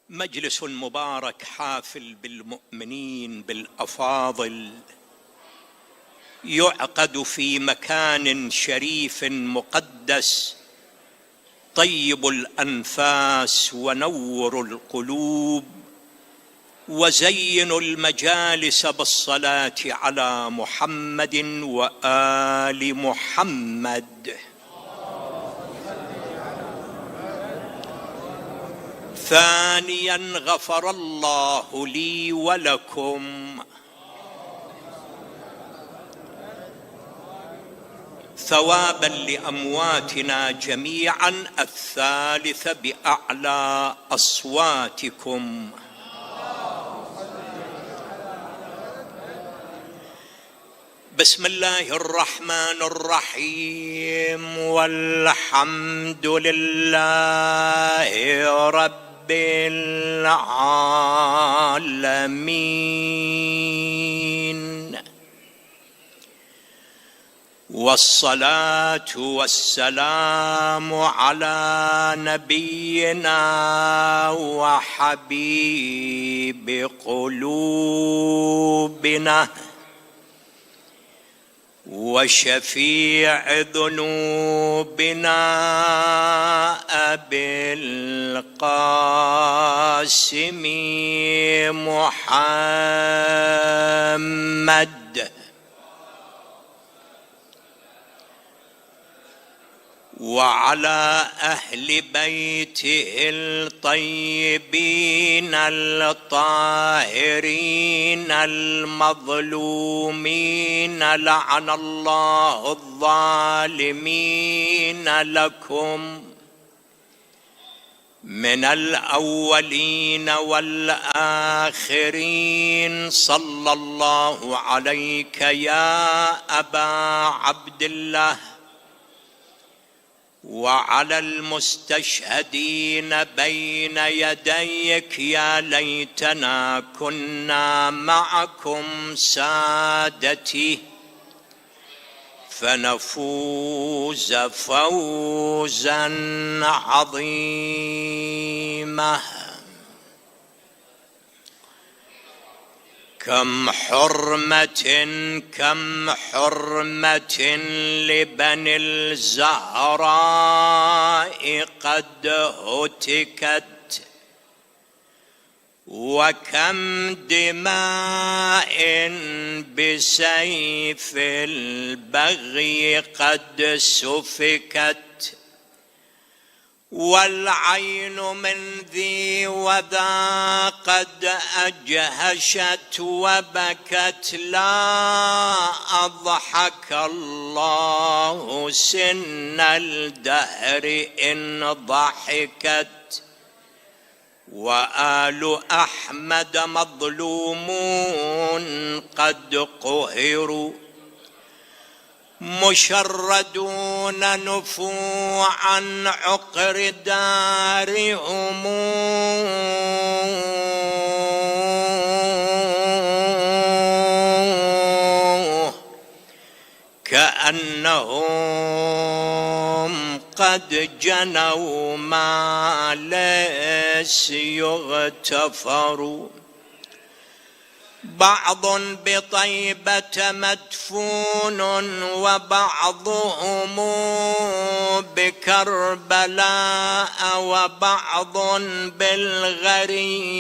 مجلس مبارك حافل بالمؤمنين بالأفاضل، يعقد في مكان شريف مقدس، طيب الأنفاس ونور القلوب، وزينوا المجالس بالصلاة على محمد وآل محمد. ثانيا، غفر الله لي ولكم. ثوابا لأمواتنا جميعا. الثالث، بأعلى أصواتكم. بسم الله الرحمن الرحيم، والحمد لله رب العالمين، والصلاة والسلام على نبينا وحبيب قلوبنا وشفيع ذنوبنا أبي القاسم محمد، وعلى أهل بيته الطيبين الطاهرين المظلومين، لعن الله الظالمين لكم من الأولين والآخرين. صلى الله عليك يا أبا عبد الله، وعلى المستشهدين بين يديك. يا ليتنا كنا معكم سادتي فنفوز فوزا عظيما. كم حرمة لبني الزهراء قد هتكت، وكم دماء بسيف البغي قد سفكت، والعين من ذي وذا قد أجهشت وبكت. لا أضحك الله سن الدهر إن ضحكت، وآل أحمد مظلومون قد قهروا، مشردون نفوعا عقر دارهم، كأنهم قد جنوا ما ليس يغتفر. بعض بطيبة مدفون، وبعضهم بكربلاء، وبعض بالغريين،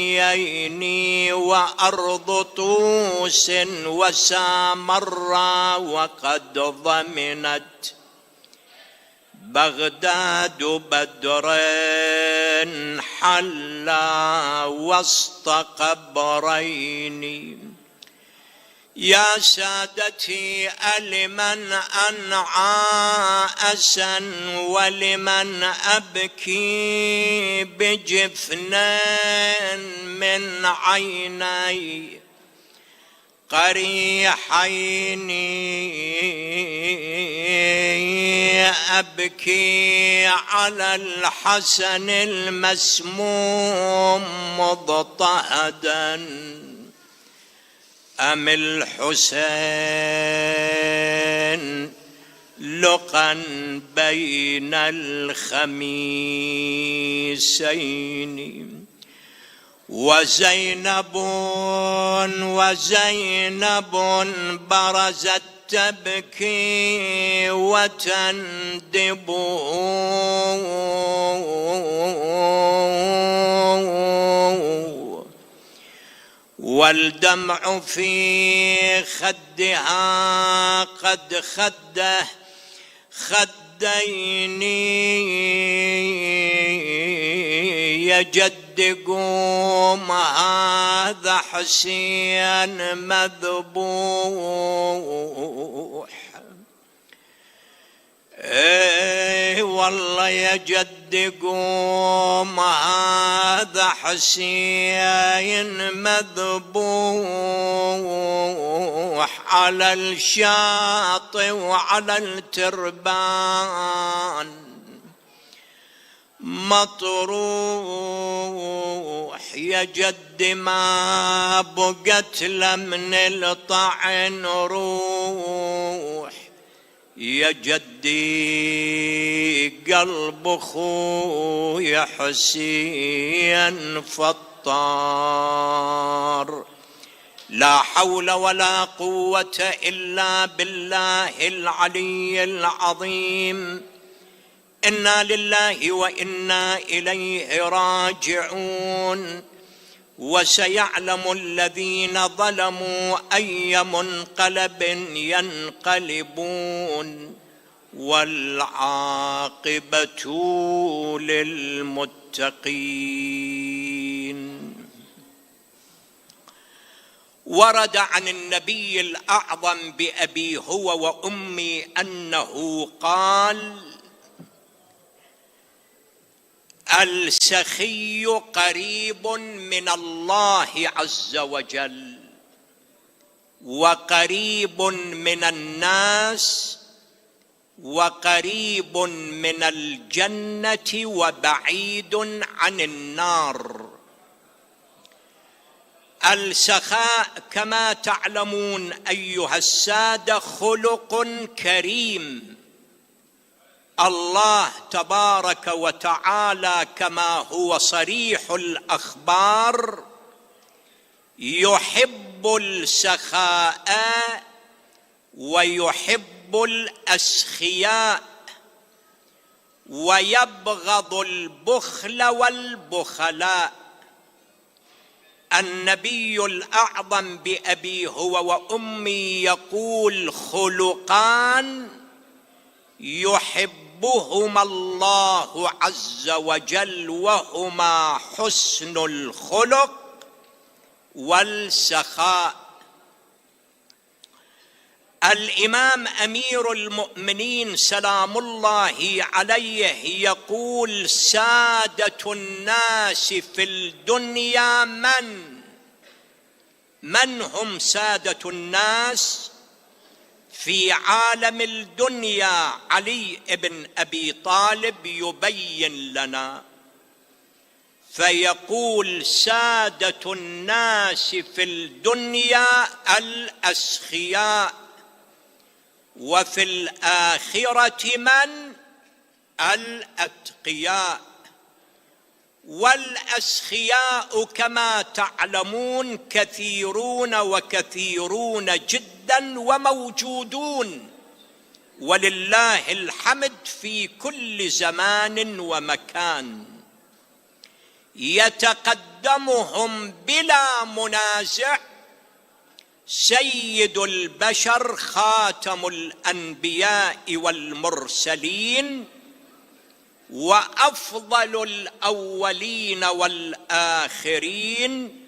وأرض طوس وسامرا، وقد ضمنت بغداد بدر حلا وسط قبرين. يا سادتي، ألمن أنعى أسا، ولمن أبكي بجفنين من عيني قريحين، أبكي على الحسن المسموم مضطهدا، أم الحسين لقا بين الخميسين. وزينب برزت تبكي وتندب والدمع في خدها قد خده خدين يجد قوم هذا حسين مذبوح. والله يجد قوم هذا حسين مذبوح على الشاطئ وعلى التربان مطروح. يا جد ما بقت لمن الطعن روح، يا جدي قلب اخوي حسين فطار. لا حول ولا قوة إلا بالله العلي العظيم. إنا لله وإنا إليه راجعون. وسيعلم الذين ظلموا أي منقلب ينقلبون، والعاقبة للمتقين. ورد عن النبي الأعظم بأبي هو وأمي أنه قال: السخي قريب من الله عز وجل، وقريب من الناس، وقريب من الجنة، وبعيد عن النار. السخاء كما تعلمون أيها السادة خلق كريم. الله تبارك وتعالى كما هو صريح الأخبار يحب السخاء ويحب الأسخياء ويبغض البخل والبخلاء. النبي الأعظم بأبي هو وأمي يقول: خلقان يحبهما الله عز وجل، وهما حسن الخلق والسخاء. الإمام أمير المؤمنين سلام الله عليه يقول: سادة الناس في الدنيا من هم سادة الناس في عالم الدنيا؟ علي بن أبي طالب يبين لنا فيقول: سادة الناس في الدنيا الأسخياء، وفي الآخرة من؟ الأتقياء. والأسخياء كما تعلمون كثيرون وكثيرون جدا وموجودون، ولله الحمد في كل زمان ومكان. يتقدمهم بلا منازع سيد البشر خاتم الأنبياء والمرسلين، وأفضل الأولين والآخرين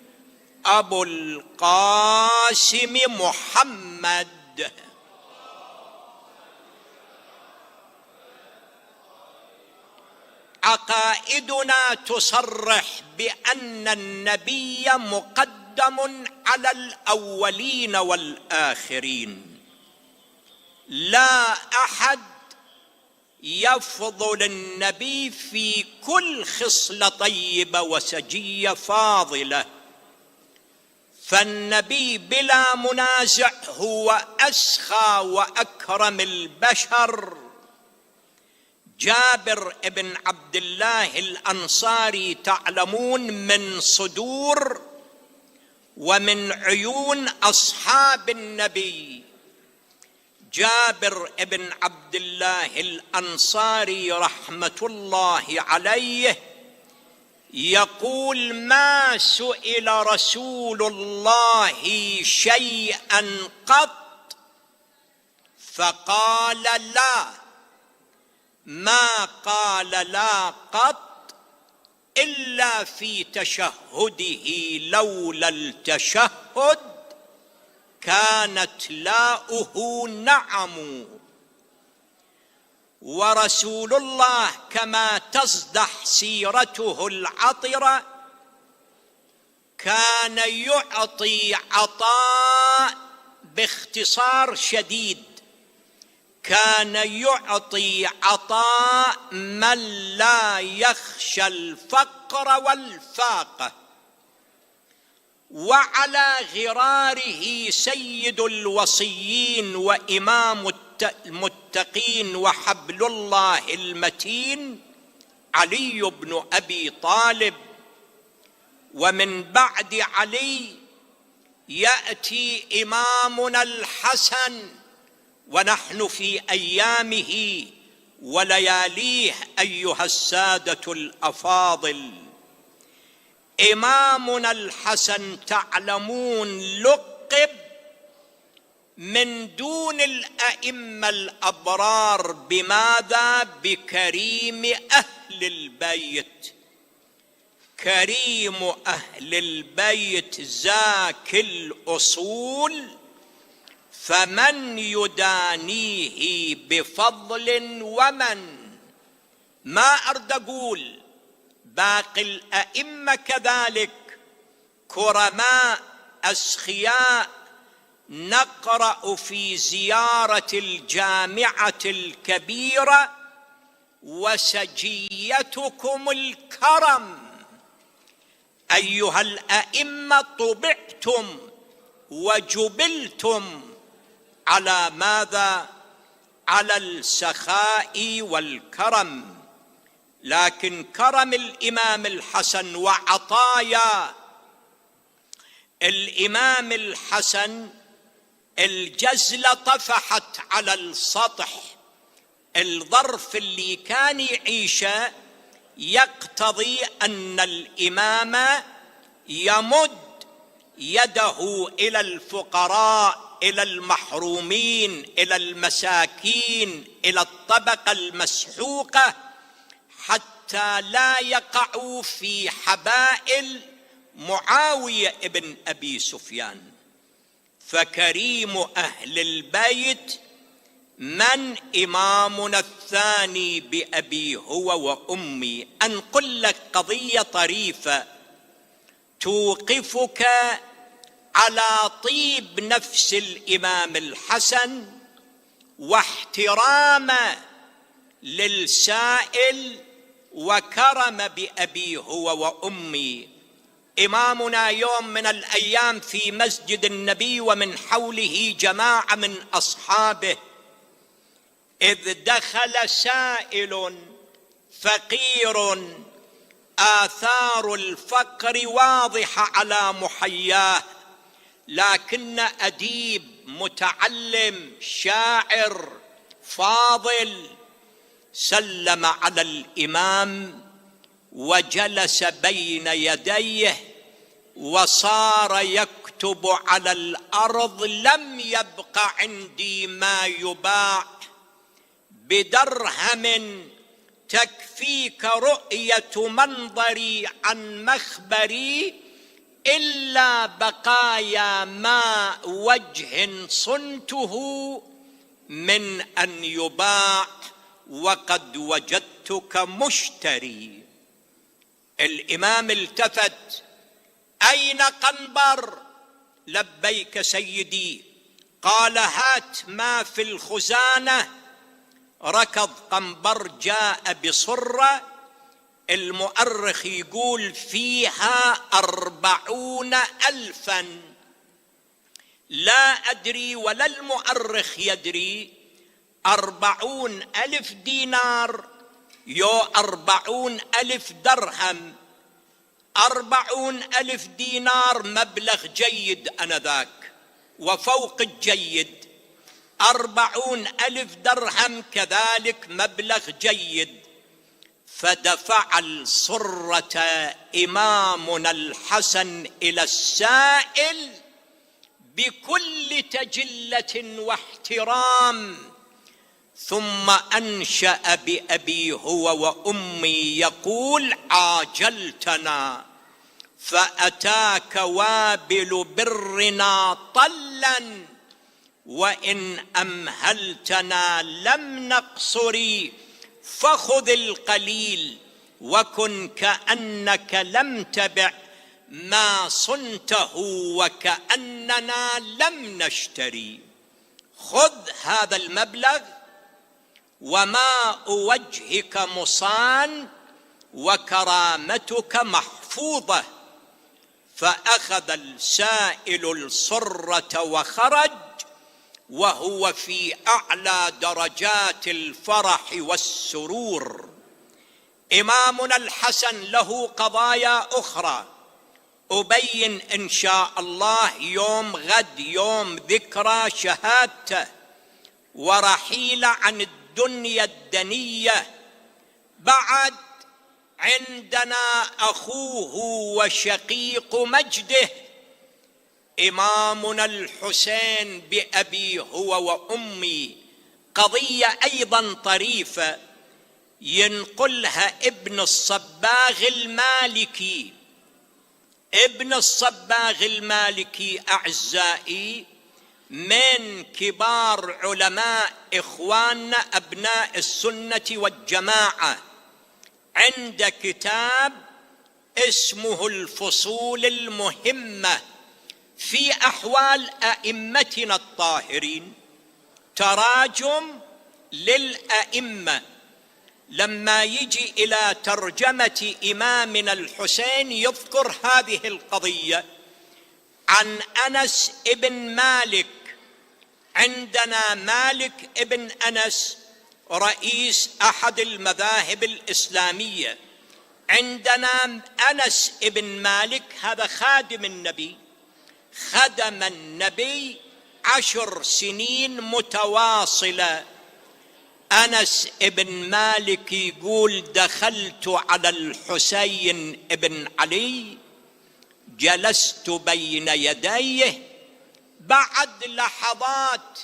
أبو القاسم محمد. عقائدنا تصرح بأن النبي مقدم على الأولين والآخرين. لا أحد يفضل النبي في كل خصلة طيبة وسجية فاضلة، فالنبي بلا منازع هو أسخى وأكرم البشر جابر بن عبد الله الأنصاري تعلمون من صدور ومن عيون أصحاب النبي. جابر بن عبد الله الأنصاري رحمة الله عليه يقول: ما سئل رسول الله شيئا قط فقال لا، ما قال لا قط إلا في تشهده، لولا التشهد كانت لاؤه نعم. ورسول الله كما تصدح سيرته العطرة كان يعطي عطاء باختصار شديد، كان يعطي عطاء من لا يخشى الفقر والفاقة. وعلى غراره سيد الوصيين وإمام المتقين وحبل الله المتين علي بن أبي طالب. ومن بعد علي يأتي إمامنا الحسن، ونحن في أيامه ولياليه أيها السادة الأفاضل. إمامنا الحسن تعلمون لقب من دون الأئمة الأبرار بماذا؟ بكريم أهل البيت. كريم أهل البيت زاك الأصول، فمن يدانيه بفضل ومن. ما أرد أقول باقي الأئمة كذلك كرماء أسخياء. نقرأ في زيارة الجامعة الكبيرة: وسجيتكم الكرم. أيها الأئمة طبعتم وجبلتم على ماذا؟ على السخاء والكرم. لكن كرم الإمام الحسن وعطايا الإمام الحسن الجزلة طفحت على السطح. الظرف اللي كان يعيشه يقتضي أن الإمام يمد يده إلى الفقراء، إلى المحرومين، إلى المساكين، إلى الطبقة المسحوقة، حتى لا يقعوا في حبائل معاوية ابن أبي سفيان. فكريم أهل البيت من؟ إمامنا الثاني بأبي هو وأمي. أنقل لك قضية طريفة توقفك على طيب نفس الإمام الحسن واحترام للسائل وكرم بأبي هو وأمي. إمامنا يوم من الأيام في مسجد النبي ومن حوله جماعة من أصحابه، إذ دخل سائل فقير آثار الفقر واضحة على محياه، لكن أديب متعلم شاعر فاضل سلم على الإمام وجلس بين يديه وصار يكتب على الأرض: لم يبق عندي ما يباع بدرهم تكفيك رؤية منظري عن مخبري، إلا بقايا ما وجه صنته من أن يباع وقد وجدتك مشتري. الإمام التفت: أين قنبر؟ لبيك سيدي. قال: هات ما في الخزانة. ركض قنبر جاء بصرة، المؤرخ يقول فيها 40,000. لا أدري ولا المؤرخ يدري 40,000 دينار 40,000 درهم، 40,000 دينار، مبلغ جيد آنذاك وفوق الجيد. 40,000 درهم كذلك مبلغ جيد. فدفع الصرة إمامنا الحسن إلى السائل بكل تجلة واحترام، ثم أنشأ بأبي هو وأمي يقول: عاجلتنا فأتاك وابل برنا طلا، وإن أمهلتنا لم نقصر، فخذ القليل وكن كأنك لم تبع ما صنته وكأننا لم نشتري. خذ هذا المبلغ وماء وجهك مصان وكرامتك محفوظة. فأخذ السائل الصرة وخرج وهو في أعلى درجات الفرح والسرور. إمامنا الحسن له قضايا أخرى أبين إن شاء الله يوم غد، يوم ذكرى شهادته ورحيل عن الدنيا الدنية. بعد عندنا أخوه وشقيق مجده إمامنا الحسين بأبي هو وأمي، قضية أيضا طريفة ينقلها ابن الصباغ المالكي. ابن الصباغ المالكي أعزائي من كبار علماء إخواننا أبناء السنة والجماعة، عند كتاب اسمه الفصول المهمة في أحوال أئمتنا الطاهرين، تراجم للأئمة. لما يجي إلى ترجمة إمامنا الحسين يذكر هذه القضية عن أنس ابن مالك. عندنا مالك ابن أنس رئيس أحد المذاهب الإسلامية، عندنا أنس ابن مالك هذا خادم النبي، خدم النبي 10 سنين متواصلة. أنس ابن مالك يقول: دخلت على الحسين ابن علي، جلست بين يديه، بعد لحظات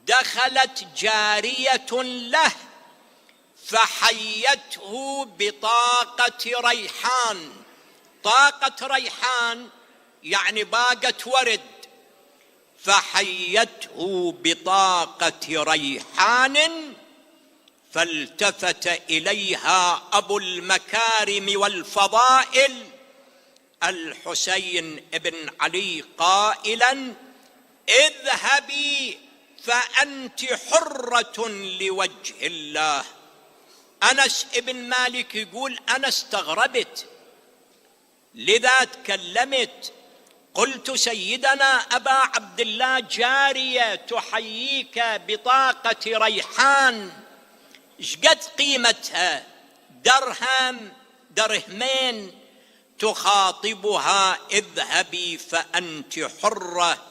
دخلت جارية له فحيته بطاقة ريحان. طاقة ريحان يعني باقة ورد. فحيته بطاقة ريحان، فالتفت إليها أبو المكارم والفضائل الحسين بن علي قائلا: اذهبي فأنت حرة لوجه الله. أنس بن مالك يقول: أنا استغربت، لذا تكلمت، قلت: سيدنا أبا عبد الله، جارية تحييك بطاقة ريحان، إيش قد قيمتها؟ درهم درهمين. تخاطبها: اذهبي فأنت حرة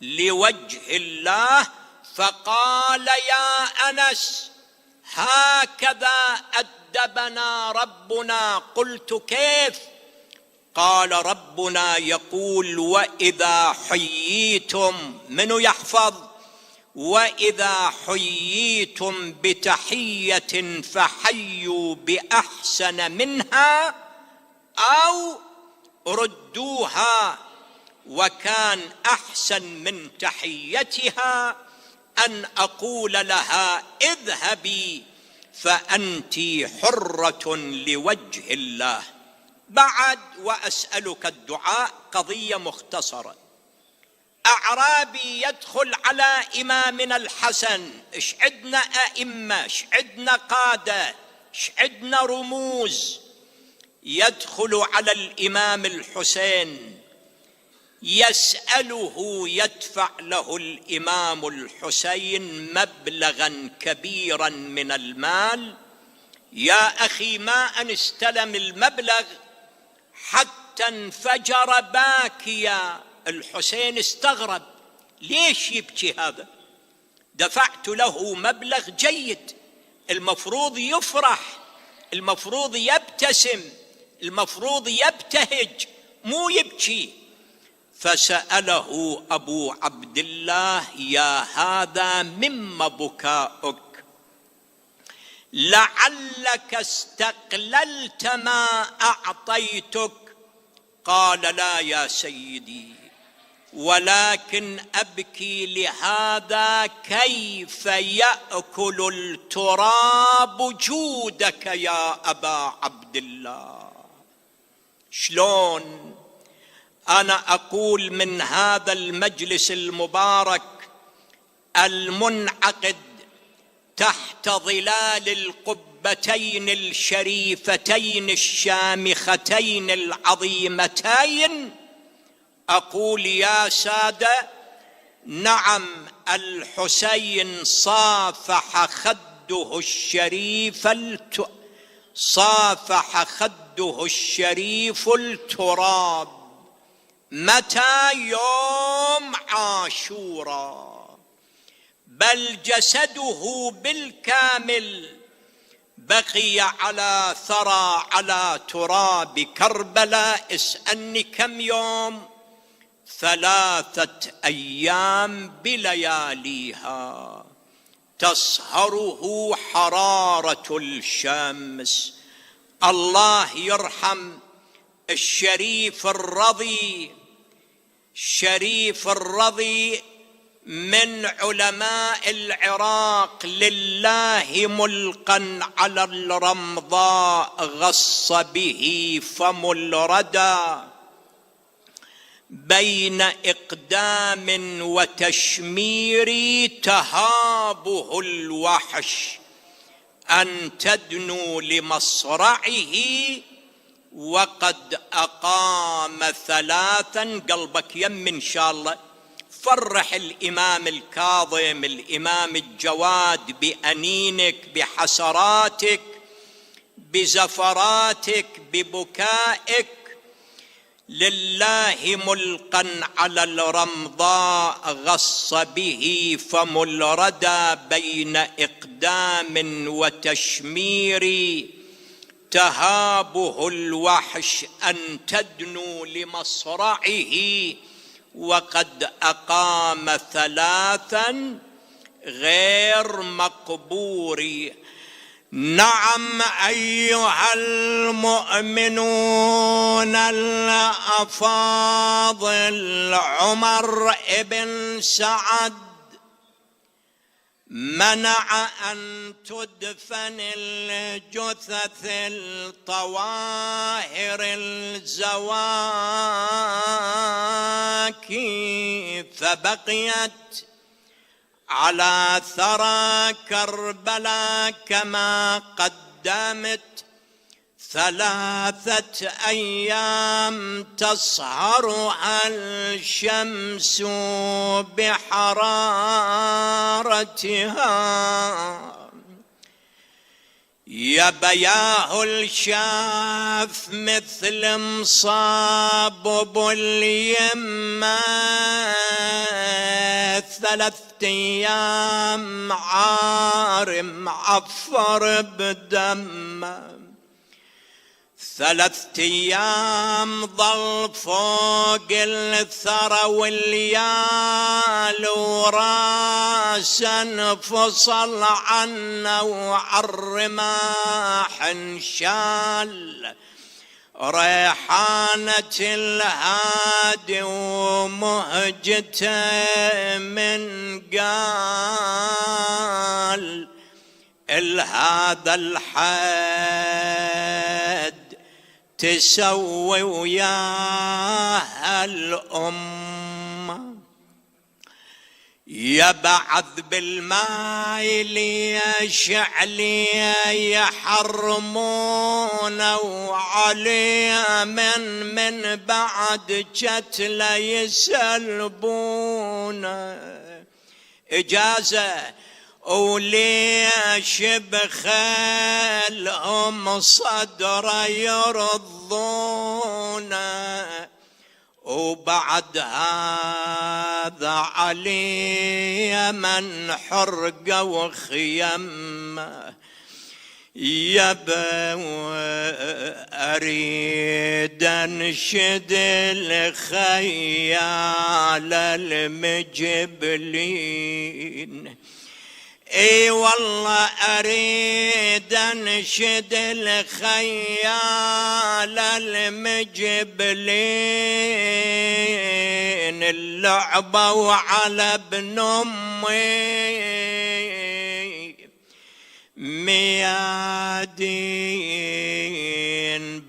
لوجه الله. فقال: يا أنس، هكذا أدبنا ربنا. قلت: كيف؟ قال: ربنا يقول: وإذا حييتم، منو يحفظ؟ وإذا حييتم بتحية فحيوا بأحسن منها أو ردوها. وكان أحسن من تحيتها أن أقول لها: اذهبي فأنت حرة لوجه الله. بعد وأسألك الدعاء، قضية مختصرة. أعرابي يدخل على إمامنا الحسن، إيش عدنا أئمة، إيش عدنا قادة، إيش عدنا رموز. يدخل على الإمام الحسين يسأله، يدفع له الإمام الحسين مبلغا كبيرا من المال يا أخي ما أن استلم المبلغ حتى انفجر باكيا. الحسين استغرب، ليش يبكي هذا؟ دفعت له مبلغ جيد، المفروض يفرح، المفروض يبتسم، المفروض يبتهج، مو يبكي. فسأله أبو عبد الله: يا هذا مما بكاؤك؟ لعلك استقللت ما أعطيتك. قال: لا يا سيدي، ولكن أبكي لهذا كيف يأكل التراب جودك يا أبا عبد الله. شلون؟ أنا أقول من هذا المجلس المبارك المنعقد تحت ظلال القبتين الشريفتين الشامختين العظيمتين، أقول يا سادة: نعم، الحسين صافح خده الشريف التراب. متى؟ يوم عاشوراء. بل جسده بالكامل بقي على ثرى، على تراب كربلاء. اسألني كم يوم؟ 3 أيام بلياليها، تصهره حرارة الشمس. الله يرحم الشريف الرضي من علماء العراق، لله ملقا على الرمضاء غص به فم الردى، بين إقدام وتشمير تهابه الوحش أن تدنو لمصرعه، وقد أقام 3. قلبك يم إن شاء الله. فرح الإمام الكاظم، الإمام الجواد، بأنينك، بحسراتك، بزفراتك، ببكائك. لله ملقا على الرمضاء غص به فم الردى، بين إقدام وتشمير تهابه الوحش أن تدنو لمصرعه، وقد أقام 3 غير مقبور. نعم أيها المؤمنون الأفاضل، عمر بن سعد منع أن تدفن الجثث الطواهر الزواكي، فبقيت على ثرى كربلاء كما قدمت 3 أيام تصهرها الشمس بحرارتها. يا بياه الشاف مثل مصاب اليمة، 3 أيام عارم عفر بدمه، 3 أيام ظل فوق الثرى والليال، وراسا انفصل عنه وعالرماح انشال. ريحانة الهادي ومهجته من قال هذا الحد تسوي وياها الأمة. يبعث بالماء ليشعلي يحرمون، وعليه من بعد جتله يسلبون. إجازة وليش بخيلهم صدر يرضونه، وبعد هذا علي من حرقه وخيمه. يبا أريد أنشد الخيال المجبلين، اي والله اريد انشد الخيال المجبلين، اللعبة وعلى ابن امي ميادين،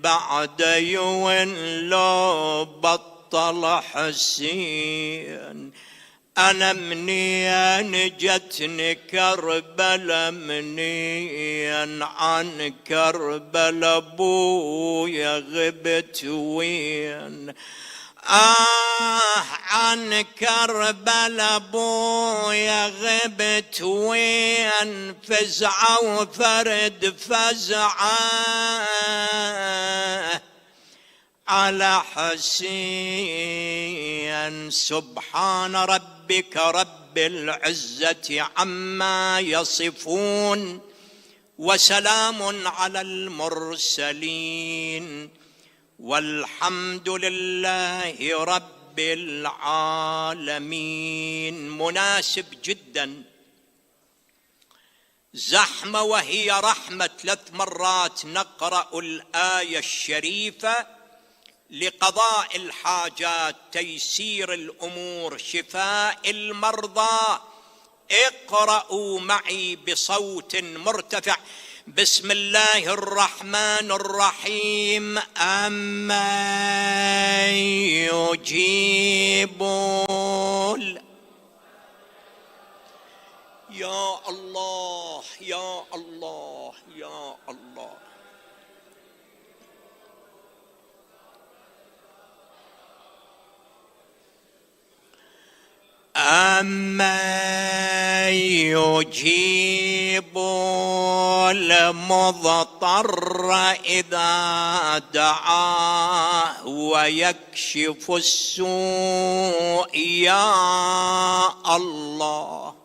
بعد يوم لو بطل حسين. أنا منين جتني كربلا، منين عن كربلا أبويا غبت وين، عن كربلا أبويا غبت وين، فزعة وفرد فزعة على حسين. سبحان ربك رب العزة عما يصفون، وسلام على المرسلين، والحمد لله رب العالمين. مناسب جدا، زحمة وهي رحمة، 3 مرات نقرأ الآية الشريفة لقضاء الحاجات، تيسير الأمور، شفاء المرضى. اقرأوا معي بصوت مرتفع. بسم الله الرحمن الرحيم. أما يجيب يا الله يا الله يا الله. أما يجيب المضطر إذا دعاه ويكشف السوء، يا الله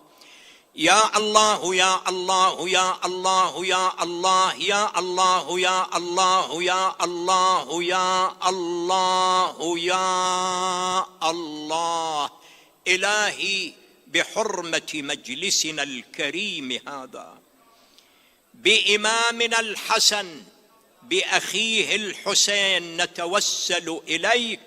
يا الله يا الله يا الله يا الله يا الله يا الله يا الله يا الله يا الله. إلهي بحرمة مجلسنا الكريم هذا، بإمامنا الحسن، بأخيه الحسين، نتوسل إليك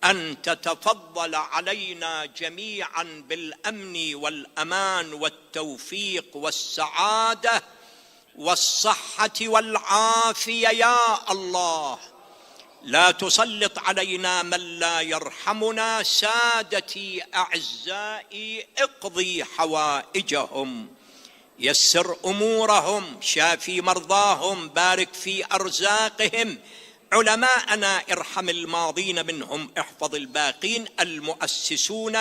أن تتفضل علينا جميعا بالأمن والأمان والتوفيق والسعادة والصحة والعافية يا الله. لا تسلط علينا من لا يرحمنا. سادتي أعزائي، اقضي حوائجهم، يسر أمورهم، شافي مرضاهم، بارك في أرزاقهم. علماءنا ارحم الماضين منهم، احفظ الباقين. المؤسسون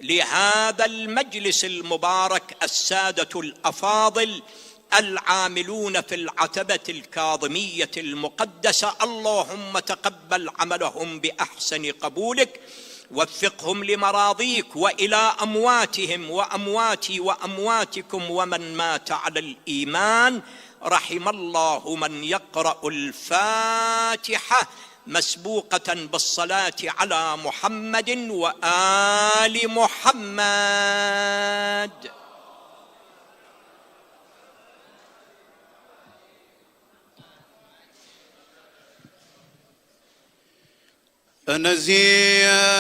لهذا المجلس المبارك، السادة الأفاضل العاملون في العتبة الكاظمية المقدسة، اللهم تقبل عملهم بأحسن قبولك، وفقهم لمراضيك وإلى أمواتهم وأمواتي وأمواتكم ومن مات على الإيمان. رحم الله من يقرأ الفاتحة مسبوقة بالصلاة على محمد وآل محمد. أنزيا